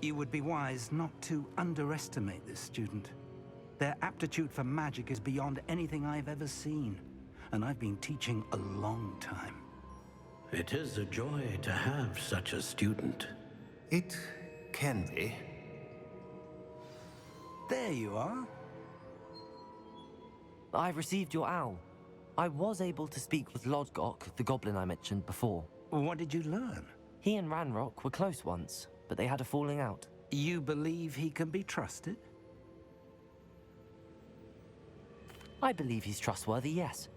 You would be wise not to underestimate this student. Their aptitude for magic is beyond anything I've ever seen, and I've been teaching a long time. It is a joy to have such a student. It can be. There you are. I received your owl. I was able to speak with 𝐊𝐿𝐿𝐞𝐞, the goblin I mentioned before. What did you learn? He and Ranrock were close once, but they had a falling out. You believe he can be trusted? I believe he's trustworthy, yes.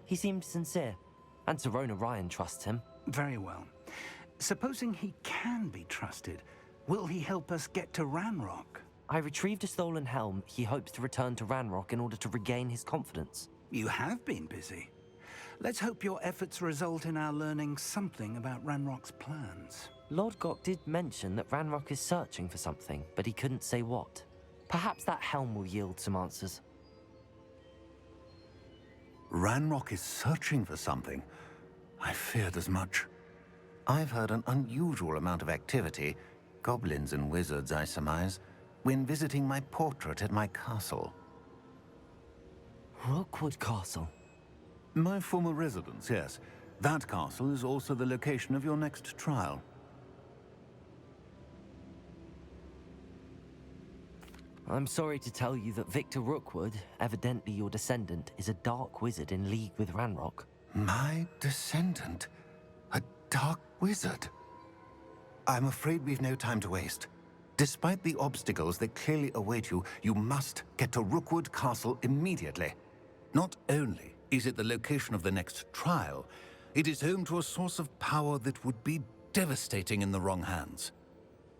He seemed sincere, and Sirona Ryan trusts him. Very well. Supposing he can be trusted, will he help us get to Ranrock? I retrieved a stolen helm he hopes to return to Ranrock in order to regain his confidence. You have been busy. Let's hope your efforts result in our learning something about Ranrock's plans. 𝐊𝐿𝐿𝐞 did mention that Ranrock is searching for something, but he couldn't say what. Perhaps that helm will yield some answers. Ranrock is searching for something. I feared as much. I've heard an unusual amount of activity, goblins and wizards, I surmise, when visiting my portrait at my castle. Rookwood Castle. My former residence, yes. That castle is also the location of your next trial. I'm sorry to tell you that Victor Rookwood, evidently your descendant, is a dark wizard in league with Ranrock. My descendant? A dark wizard? I'm afraid we've no time to waste. Despite the obstacles that clearly await you, you must get to Rookwood Castle immediately. Not only is it the location of the next trial, it is home to a source of power that would be devastating in the wrong hands.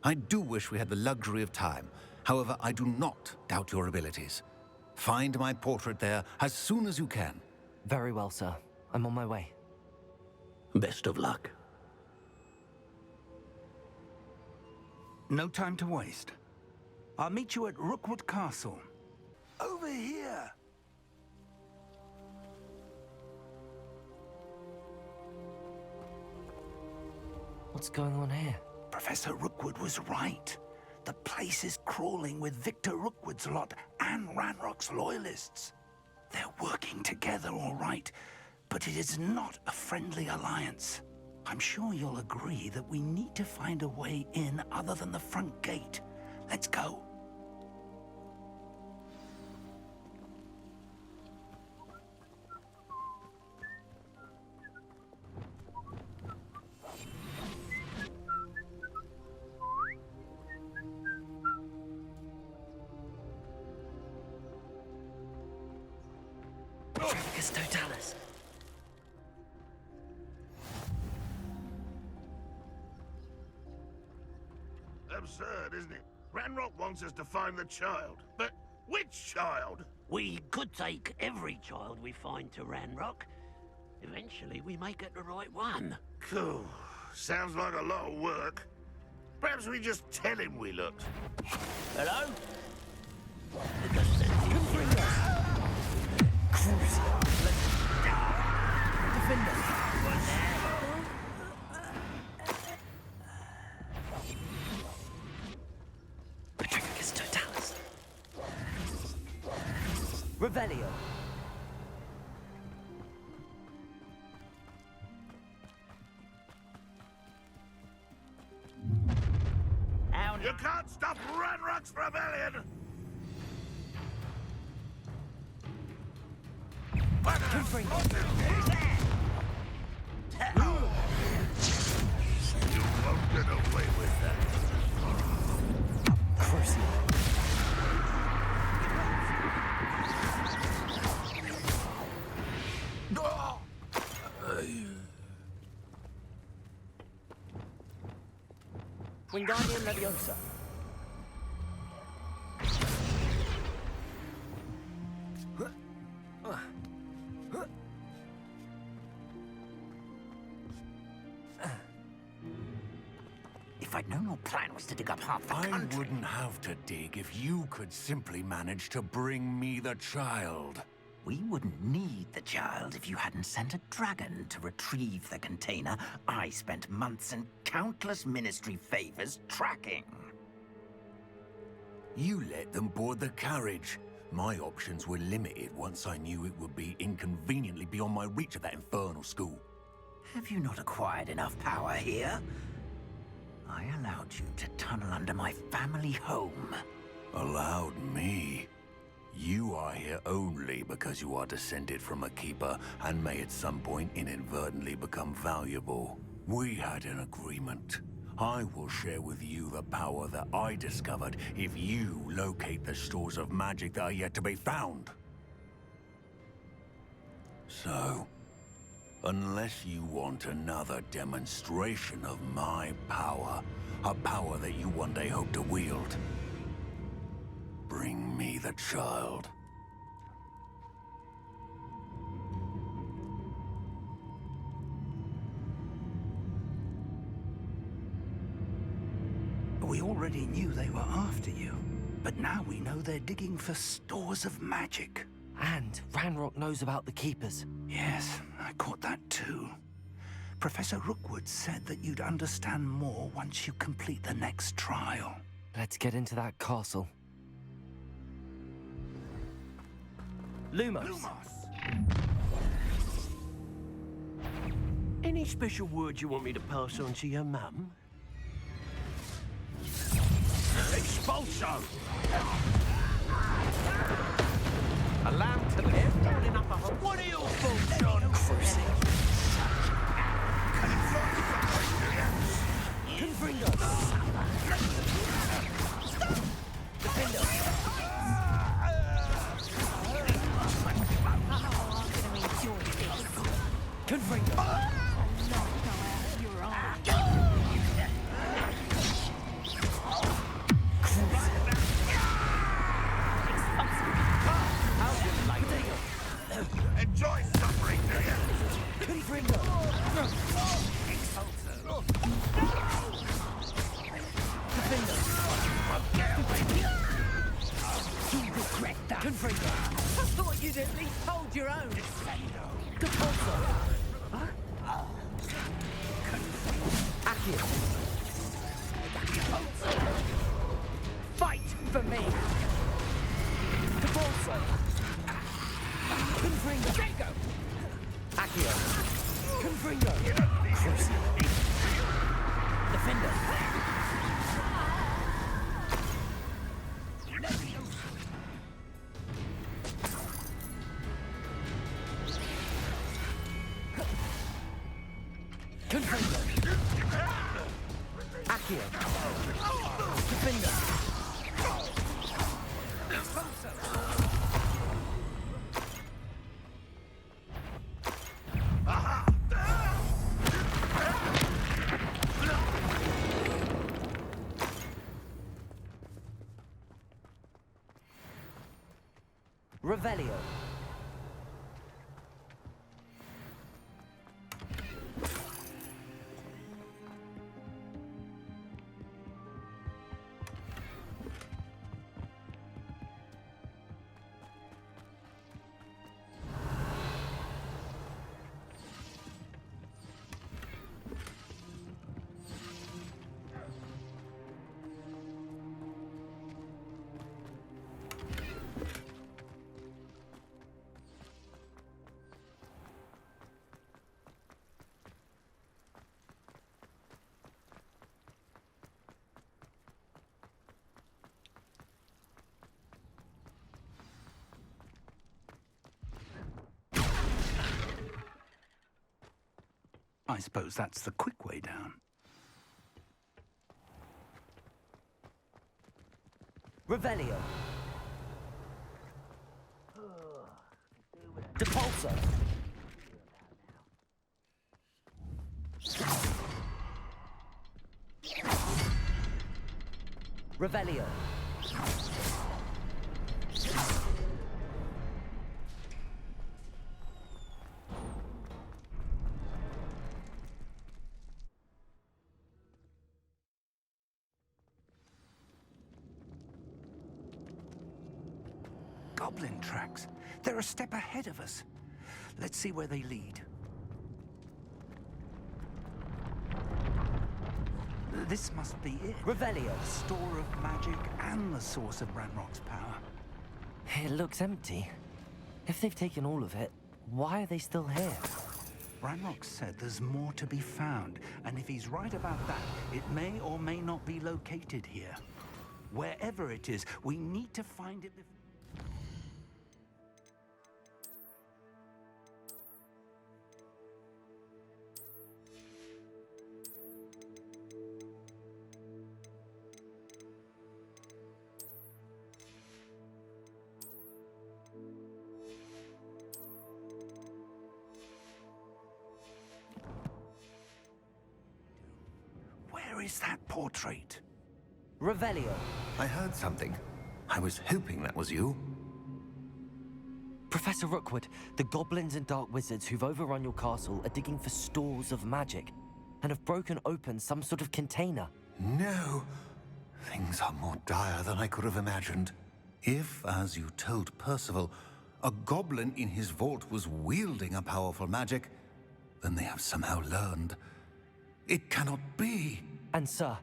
I do wish we had the luxury of time. However, I do not doubt your abilities. Find my portrait there as soon as you can. Very well, sir. I'm on my way. Best of luck. No time to waste. I'll meet you at Rookwood Castle. Over here! What's going on here? Professor Rookwood was right. The place is crawling with Victor Rookwood's lot and Ranrock's loyalists. They're working together, all right, but it is not a friendly alliance. I'm sure you'll agree that we need to find a way in other than the front gate. Let's go. Totalis. Absurd, isn't it? Ranrock wants us to find the child. But which child? We could take every child we find to Ranrock. Eventually, we may get the right one. Cool. Sounds like a lot of work. Perhaps we just tell him we looked. Hello? The descendant. Cruiser. Defender. Patricus Totalis. Revelio. You can't stop Ranrock's rebellion! Confring. You won't get away with that. Crucible. Wingardium Leviosa. If I'd known your plan was to dig up half the I country... wouldn't have to dig if you could simply manage to bring me the child. We wouldn't need the child if you hadn't sent a dragon to retrieve the container I spent months and countless ministry favors tracking. You let them board the carriage. My options were limited once I knew it would be inconveniently beyond my reach at that infernal school. Have you not acquired enough power here? I allowed you to tunnel under my family home. Allowed me? You are here only because you are descended from a keeper and may at some point inadvertently become valuable. We had an agreement. I will share with you the power that I discovered if you locate the stores of magic that are yet to be found. So, unless you want another demonstration of my power, a power that you one day hope to wield, bring me the child. We already knew they were after you, but now we know they're digging for stores of magic. And Ranrock knows about the Keepers. Yes, I caught that too. Professor Rookwood said that you'd understand more once you complete the next trial. Let's get into that castle. Lumos. Any special words you want me to pass on to your mum? Expulso! A lamb to the left, holding up a hole. What are your thoughts on cruising? Confringo! Defender! Confringo! Enjoy suffering, do you? Confringo! Defender! You regret that! Confringo! I thought you'd at least hold your own! Depulso! Huh? Accio! Fight for me! Depulso! Confringo! Draco! Accio! Confringo! Crucial! Defender! Confringo! Accio! Defender! Revelio. I suppose that's the quick way down. Revelio. Depulso. Revelio. Goblin tracks. They're a step ahead of us. Let's see where they lead. This must be it. Revelio. The store of magic and the source of Ranrock's power. It looks empty. If they've taken all of it, why are they still here? Ranrock said there's more to be found, and if he's right about that, it may or may not be located here. Wherever it is, we need to find it before... Where is that portrait? Revelio. I heard something. I was hoping that was you. Professor Rookwood, the goblins and dark wizards who've overrun your castle are digging for stores of magic and have broken open some sort of container. No. Things are more dire than I could have imagined. If, as you told Percival, a goblin in his vault was wielding a powerful magic, then they have somehow learned. It cannot be. And sir,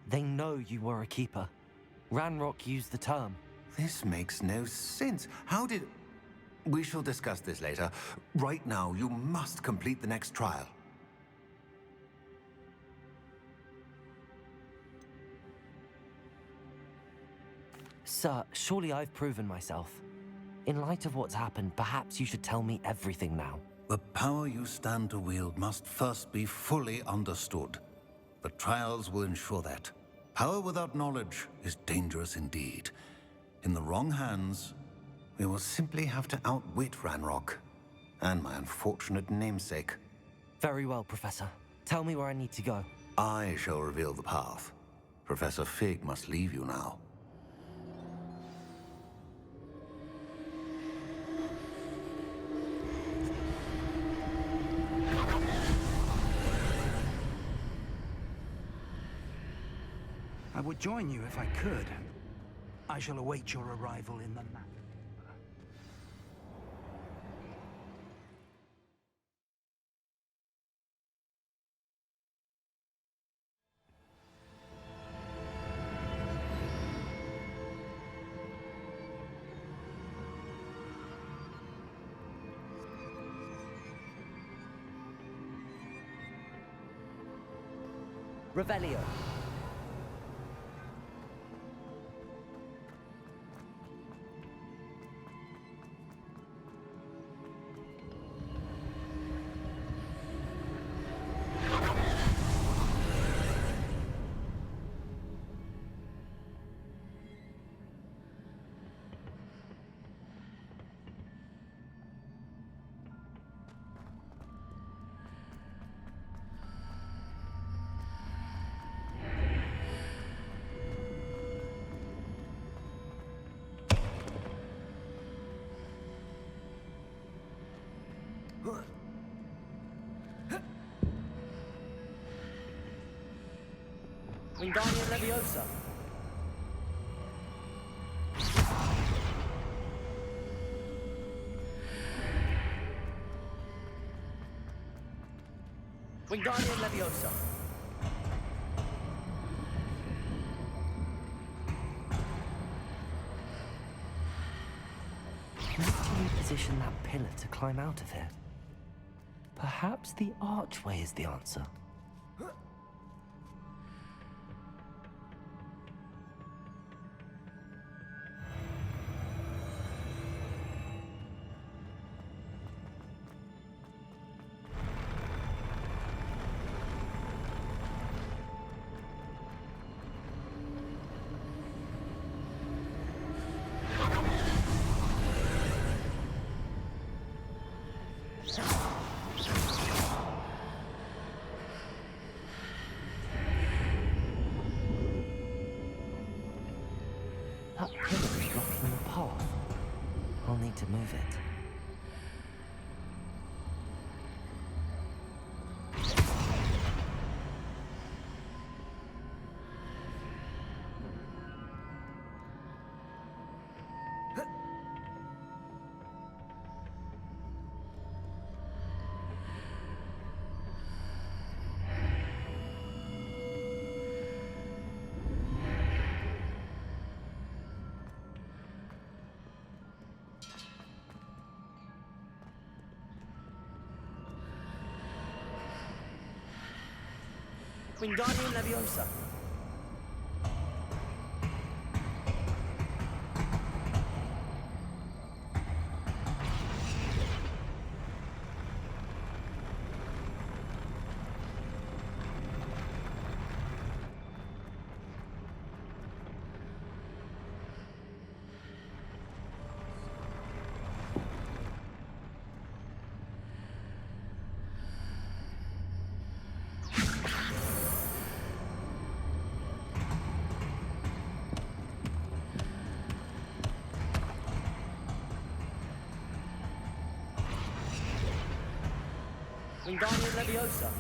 they know you were a keeper. Ranrock used the term. This makes no sense. How did... We shall discuss this later. Right now, you must complete the next trial. Sir, surely I've proven myself. In light of what's happened, perhaps you should tell me everything now. The power you stand to wield must first be fully understood. The trials will ensure that. Power without knowledge is dangerous indeed. In the wrong hands, we will simply have to outwit Ranrock and my unfortunate namesake. Very well, Professor. Tell me where I need to go. I shall reveal the path. Professor Fig must leave you now. I would join you if I could. I shall await your arrival in the map. Revelio. Wingardium Leviosa. Wingardium Leviosa. Need to reposition that pillar to climb out of here. Perhaps the archway is the answer. That pillar is blocking the path. I'll need to move it. Wingardium Leviosa. Wingardium Leviosa.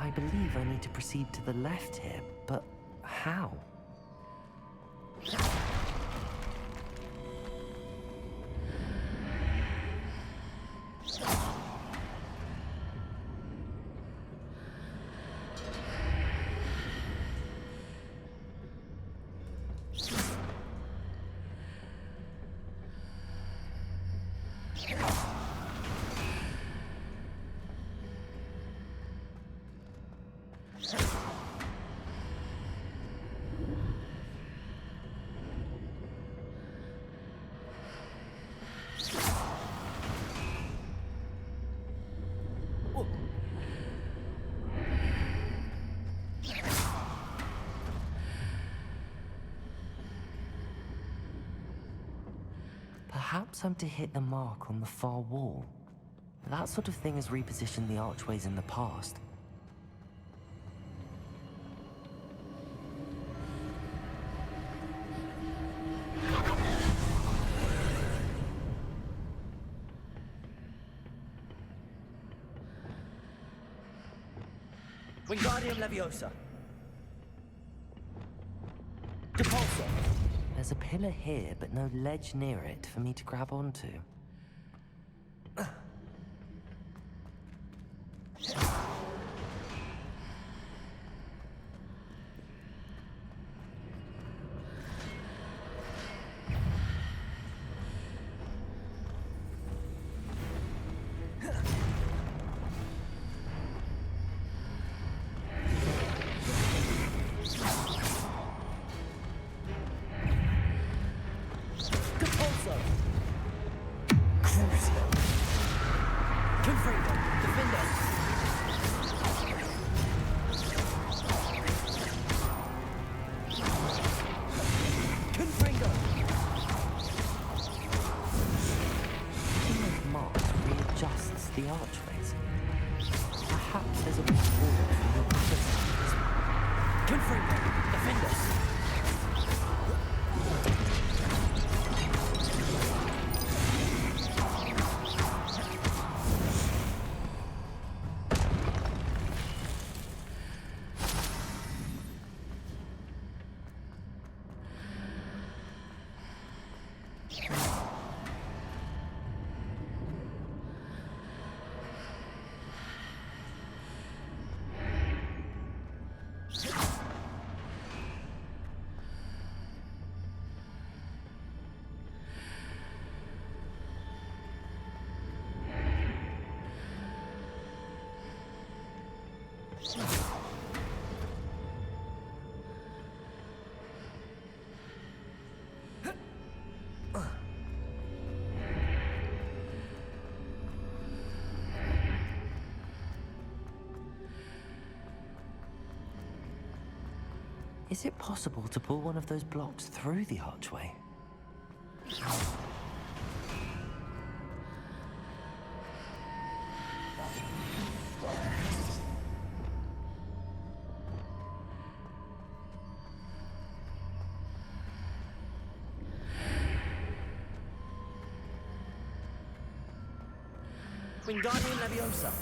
I believe I need to proceed to the left here, but how? Perhaps I'm to hit the mark on the far wall. That sort of thing has repositioned the archways in the past. Wingardium Leviosa. Depulso. There's a pillar here, but no ledge near it for me to grab onto. Is it possible to pull one of those blocks through the archway? Wingardium Leviosa.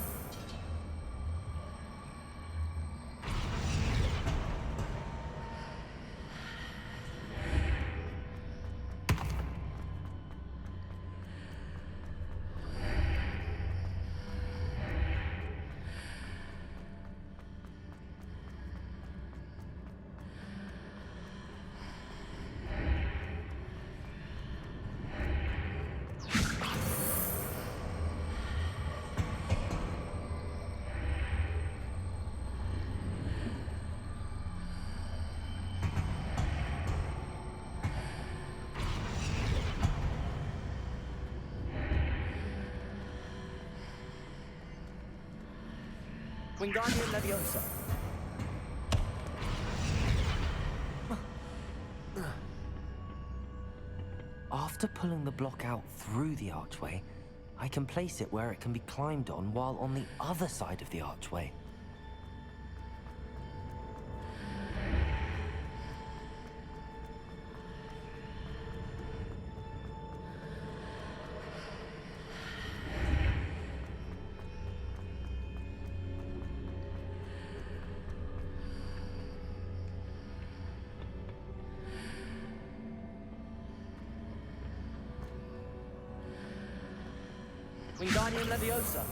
Wingardium Leviosa. After pulling the block out through the archway, I can place it where it can be climbed on while on the other side of the archway. Wingardium Leviosa.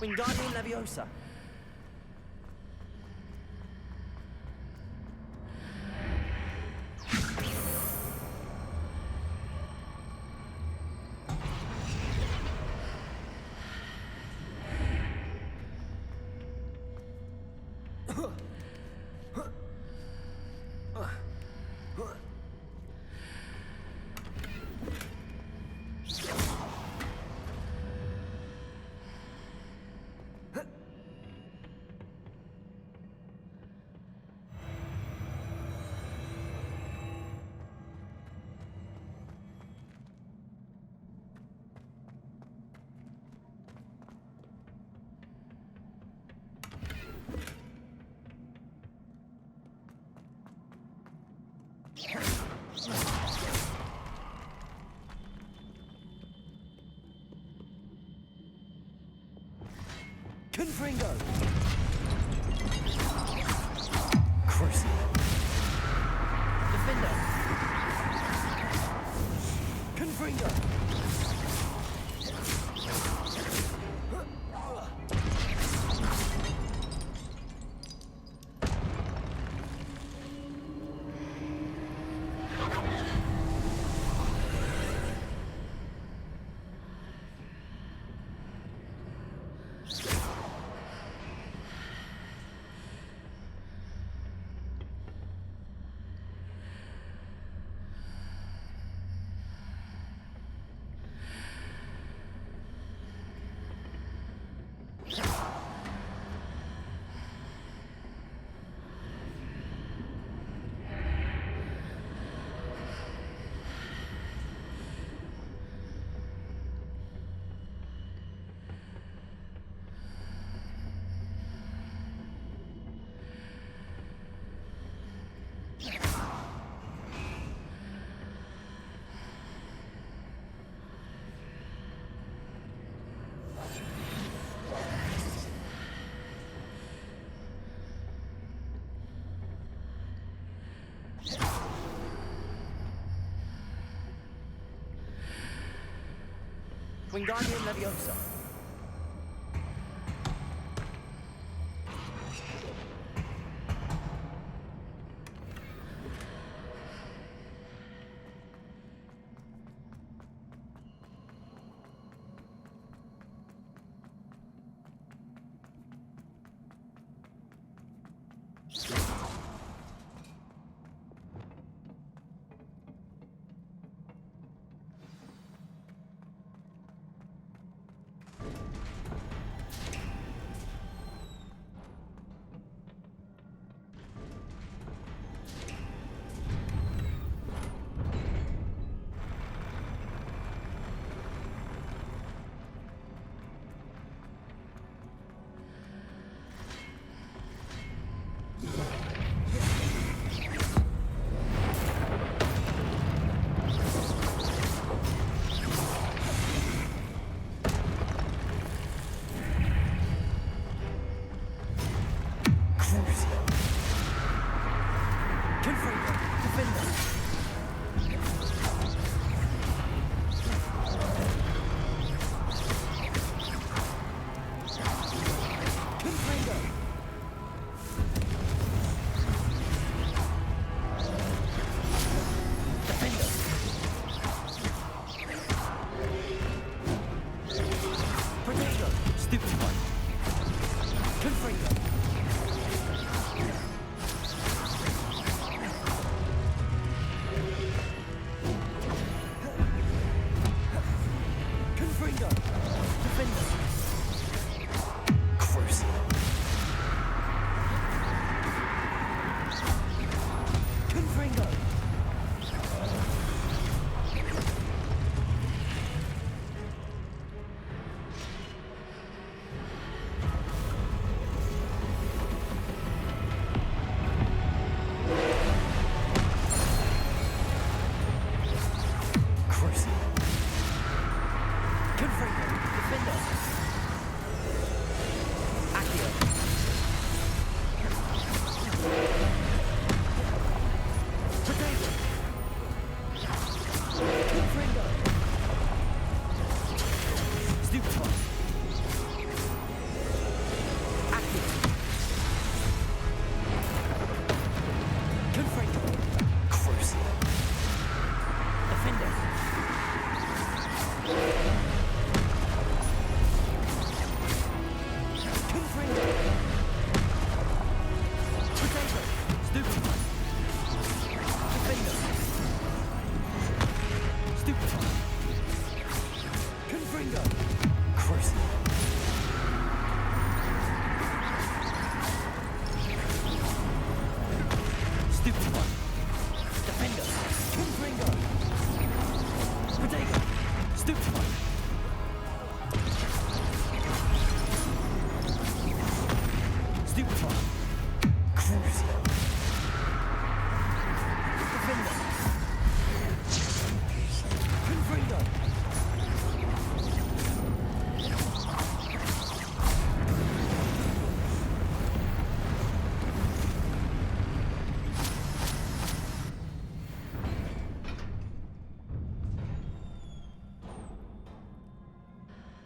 Wingardium Leviosa. Confringo. Crucible. Defender. Confringo. Wingardium Leviosa.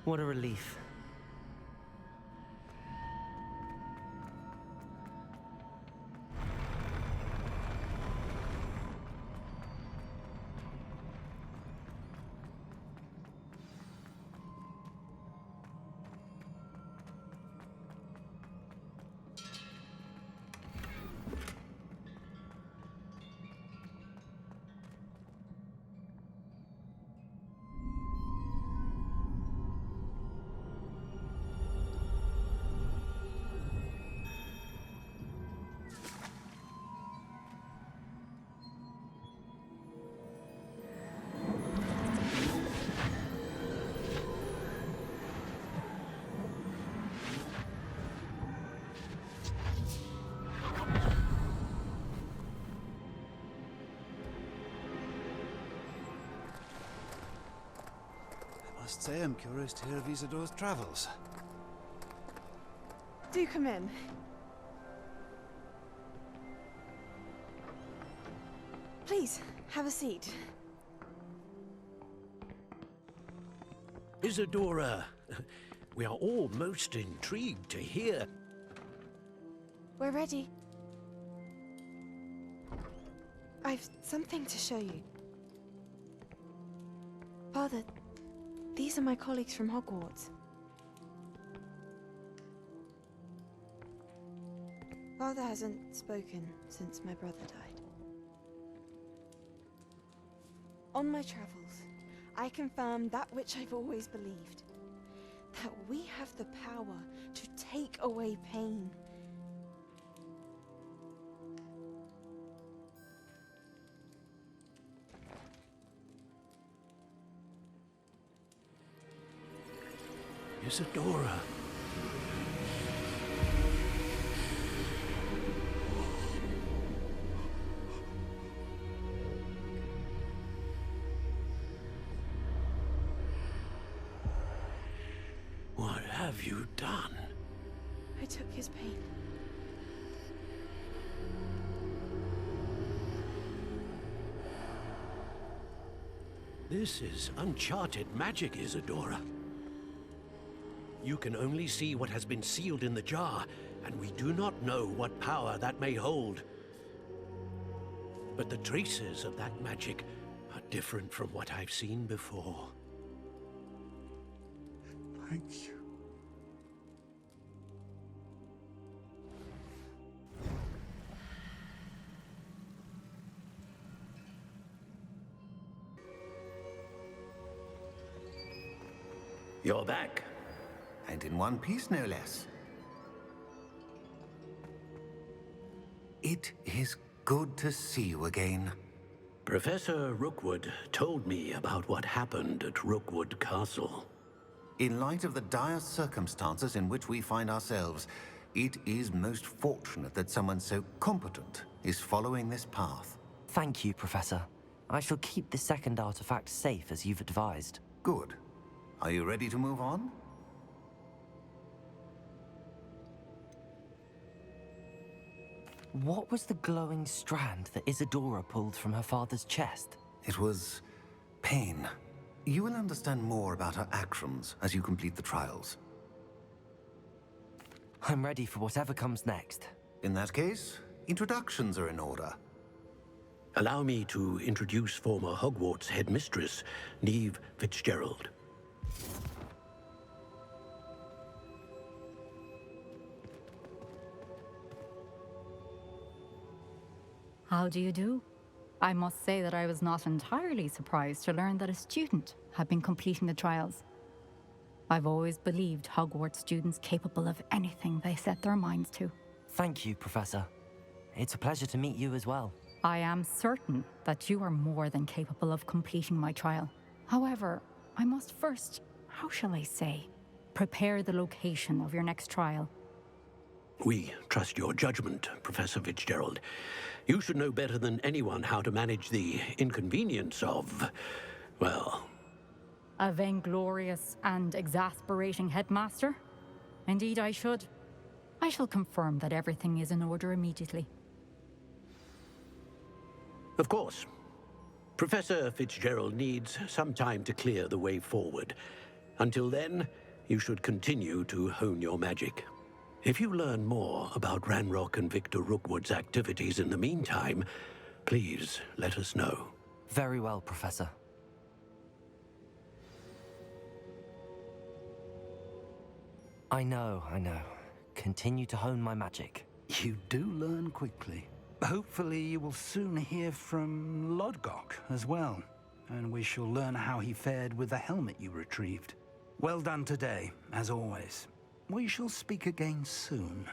What a relief. I must say I'm curious to hear of Isidor's travels. Do come in. Please, have a seat. Isadora, we are all most intrigued to hear. We're ready. I've something to show you. Father, these are my colleagues from Hogwarts. Father hasn't spoken since my brother died. On my travels, I confirmed that which I've always believed. That we have the power to take away pain. Isadora. What have you done? I took his pain. This is uncharted magic, Isadora. You can only see what has been sealed in the jar, and we do not know what power that may hold. But the traces of that magic are different from what I've seen before. Thank you. You're back. And in one piece, no less. It is good to see you again. Professor Rookwood told me about what happened at Rookwood Castle. In light of the dire circumstances in which we find ourselves, it is most fortunate that someone so competent is following this path. Thank you, Professor. I shall keep the second artifact safe as you've advised. Good. Are you ready to move on? What was the glowing strand that Isadora pulled from her father's chest? It was pain. You will understand more about her actions as you complete the trials. I'm ready for whatever comes next. In that case, introductions are in order. Allow me to introduce former Hogwarts headmistress, 𝐊𝐕 Fitzgerald. How do you do? I must say that I was not entirely surprised to learn that a student had been completing the trials. I've always believed Hogwarts students capable of anything they set their minds to. Thank you, Professor. It's a pleasure to meet you as well. I am certain that you are more than capable of completing my trial. However, I must first, how shall I say, prepare the location of your next trial. We trust your judgment, Professor Fitzgerald. You should know better than anyone how to manage the inconvenience of, well... A vainglorious and exasperating headmaster? Indeed, I should. I shall confirm that everything is in order immediately. Of course. Professor Fitzgerald needs some time to clear the way forward. Until then, you should continue to hone your magic. If you learn more about Ranrock and Victor Rookwood's activities in the meantime, please let us know. Very well, Professor. I know. Continue to hone my magic. You do learn quickly. Hopefully you will soon hear from Lodgok as well, and we shall learn how he fared with the helmet you retrieved. Well done today, as always. We shall speak again soon.